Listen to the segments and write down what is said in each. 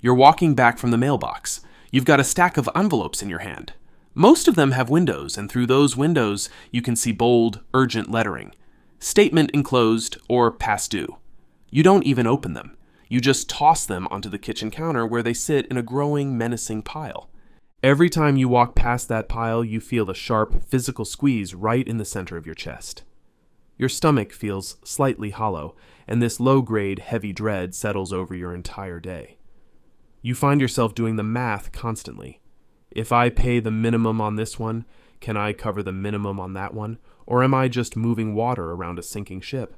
You're walking back from the mailbox. You've got a stack of envelopes in your hand. Most of them have windows, and through those windows, you can see bold, urgent lettering. Statement enclosed or past due. You don't even open them. You just toss them onto the kitchen counter where they sit in a growing, menacing pile. Every time you walk past that pile, you feel a sharp, physical squeeze right in the center of your chest. Your stomach feels slightly hollow, and this low-grade, heavy dread settles over your entire day. You find yourself doing the math constantly. If I pay the minimum on this one, can I cover the minimum on that one? Or am I just moving water around a sinking ship?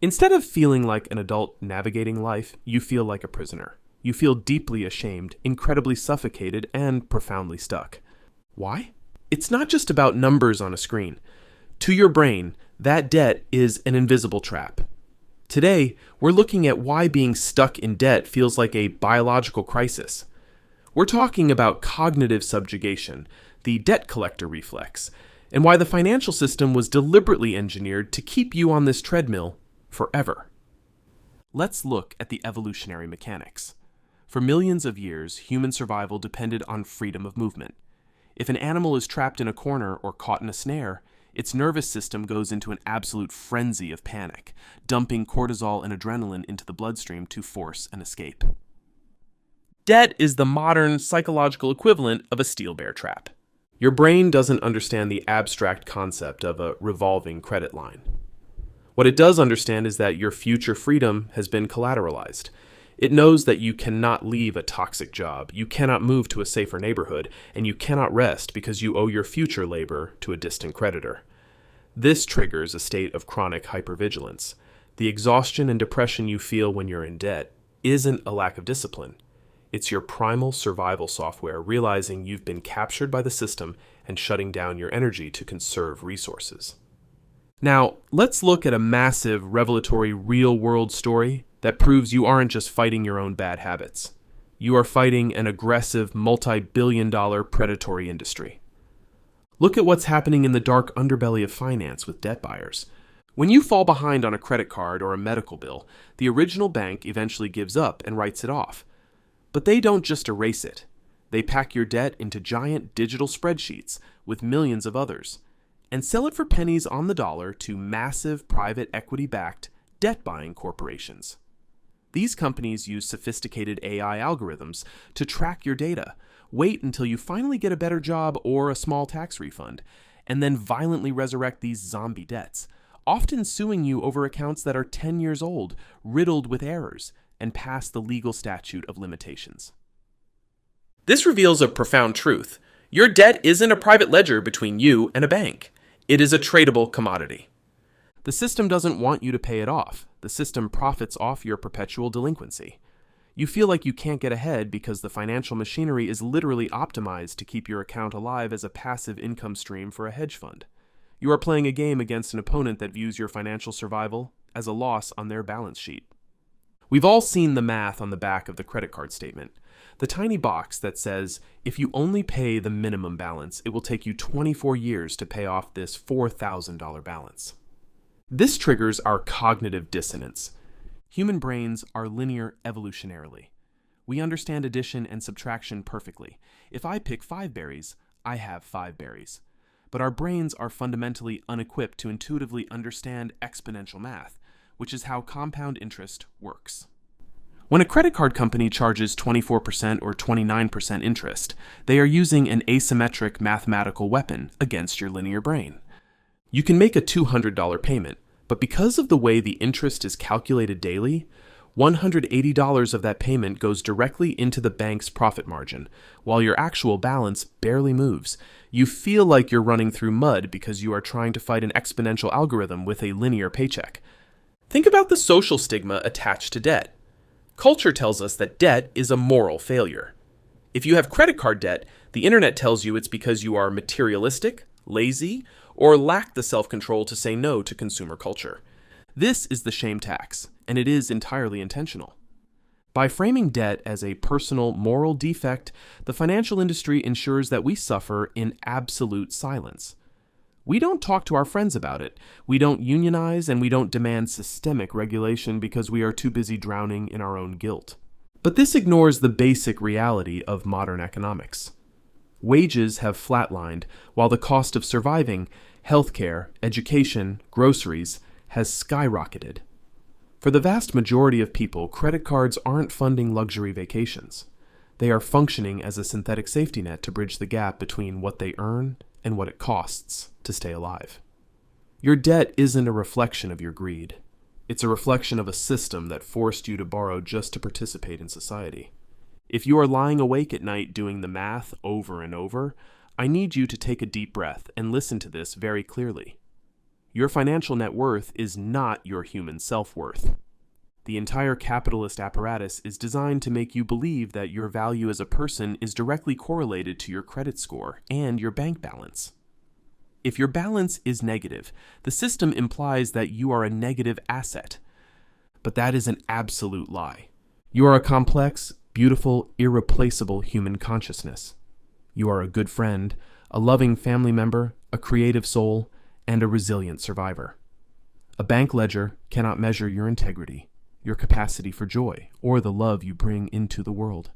Instead of feeling like an adult navigating life, you feel like a prisoner. You feel deeply ashamed, incredibly suffocated, and profoundly stuck. Why? It's not just about numbers on a screen. To your brain, that debt is an invisible trap. Today, we're looking at why being stuck in debt feels like a biological crisis. We're talking about cognitive subjugation, the debt collector reflex, and why the financial system was deliberately engineered to keep you on this treadmill forever. Let's look at the evolutionary mechanics. For millions of years, human survival depended on freedom of movement. If an animal is trapped in a corner or caught in a snare, its nervous system goes into an absolute frenzy of panic, dumping cortisol and adrenaline into the bloodstream to force an escape. Debt is the modern psychological equivalent of a steel bear trap. Your brain doesn't understand the abstract concept of a revolving credit line. What it does understand is that your future freedom has been collateralized. It knows that you cannot leave a toxic job, you cannot move to a safer neighborhood, and you cannot rest because you owe your future labor to a distant creditor. This triggers a state of chronic hyper-vigilance. The exhaustion and depression you feel when you're in debt isn't a lack of discipline. It's your primal survival software realizing you've been captured by the system and shutting down your energy to conserve resources. Now, let's look at a massive, revelatory, real-world story that proves you aren't just fighting your own bad habits. You are fighting an aggressive, multi-billion-dollar predatory industry. Look at what's happening in the dark underbelly of finance with debt buyers. When you fall behind on a credit card or a medical bill, the original bank eventually gives up and writes it off. But they don't just erase it. They pack your debt into giant digital spreadsheets with millions of others and sell it for pennies on the dollar to massive private equity-backed debt-buying corporations. These companies use sophisticated AI algorithms to track your data, wait until you finally get a better job or a small tax refund, and then violently resurrect these zombie debts, often suing you over accounts that are 10 years old, riddled with errors, and past the legal statute of limitations. This reveals a profound truth. Your debt isn't a private ledger between you and a bank. It is a tradable commodity. The system doesn't want you to pay it off. The system profits off your perpetual delinquency. You feel like you can't get ahead because the financial machinery is literally optimized to keep your account alive as a passive income stream for a hedge fund. You are playing a game against an opponent that views your financial survival as a loss on their balance sheet. We've all seen the math on the back of the credit card statement. The tiny box that says, if you only pay the minimum balance, it will take you 24 years to pay off this $4,000 balance. This triggers our cognitive dissonance. Human brains are linear evolutionarily. We understand addition and subtraction perfectly. If I pick 5 berries, I have 5 berries. But our brains are fundamentally unequipped to intuitively understand exponential math, which is how compound interest works. When a credit card company charges 24% or 29% interest, they are using an asymmetric mathematical weapon against your linear brain. You can make a $200 payment, but because of the way the interest is calculated daily, $180 of that payment goes directly into the bank's profit margin, while your actual balance barely moves. You feel like you're running through mud because you are trying to fight an exponential algorithm with a linear paycheck. Think about the social stigma attached to debt. Culture tells us that debt is a moral failure. If you have credit card debt, the internet tells you it's because you are materialistic, lazy, or lack the self-control to say no to consumer culture. This is the shame tax, and it is entirely intentional. By framing debt as a personal moral defect, the financial industry ensures that we suffer in absolute silence. We don't talk to our friends about it, we don't unionize, and we don't demand systemic regulation because we are too busy drowning in our own guilt. But this ignores the basic reality of modern economics. Wages have flatlined, while the cost of surviving, healthcare, education, groceries, has skyrocketed. For the vast majority of people, credit cards aren't funding luxury vacations. They are functioning as a synthetic safety net to bridge the gap between what they earn and what it costs to stay alive. Your debt isn't a reflection of your greed. It's a reflection of a system that forced you to borrow just to participate in society. If you are lying awake at night doing the math over and over, I need you to take a deep breath and listen to this very clearly. Your financial net worth is not your human self-worth. The entire capitalist apparatus is designed to make you believe that your value as a person is directly correlated to your credit score and your bank balance. If your balance is negative, the system implies that you are a negative asset. But that is an absolute lie. You are a complex, beautiful, irreplaceable human consciousness. You are a good friend, a loving family member, a creative soul, and a resilient survivor. A bank ledger cannot measure your integrity, your capacity for joy, or the love you bring into the world.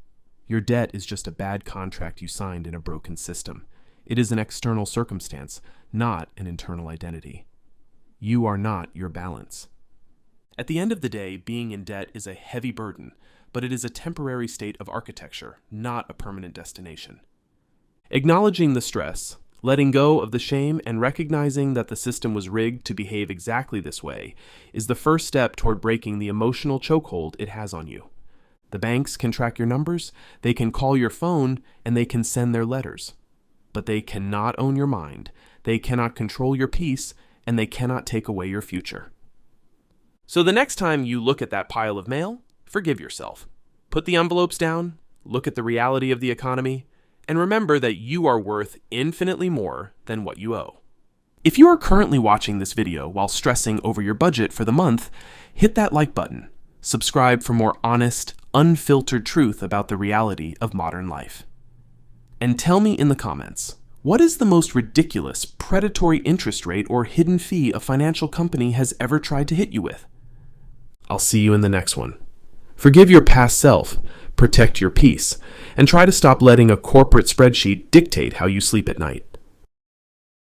Your debt is just a bad contract you signed in a broken system. It is an external circumstance, not an internal identity. You are not your balance. At the end of the day, being in debt is a heavy burden, but it is a temporary state of architecture, not a permanent destination. Acknowledging the stress, letting go of the shame, and recognizing that the system was rigged to behave exactly this way is the first step toward breaking the emotional chokehold it has on you. The banks can track your numbers, they can call your phone, and they can send their letters. But they cannot own your mind, they cannot control your peace, and they cannot take away your future. So the next time you look at that pile of mail, forgive yourself. Put the envelopes down, look at the reality of the economy, and remember that you are worth infinitely more than what you owe. If you are currently watching this video while stressing over your budget for the month, hit that like button. Subscribe for more honest, unfiltered truth about the reality of modern life. And tell me in the comments, what is the most ridiculous, predatory interest rate or hidden fee a financial company has ever tried to hit you with? I'll see you in the next one. Forgive your past self, protect your peace, and try to stop letting a corporate spreadsheet dictate how you sleep at night.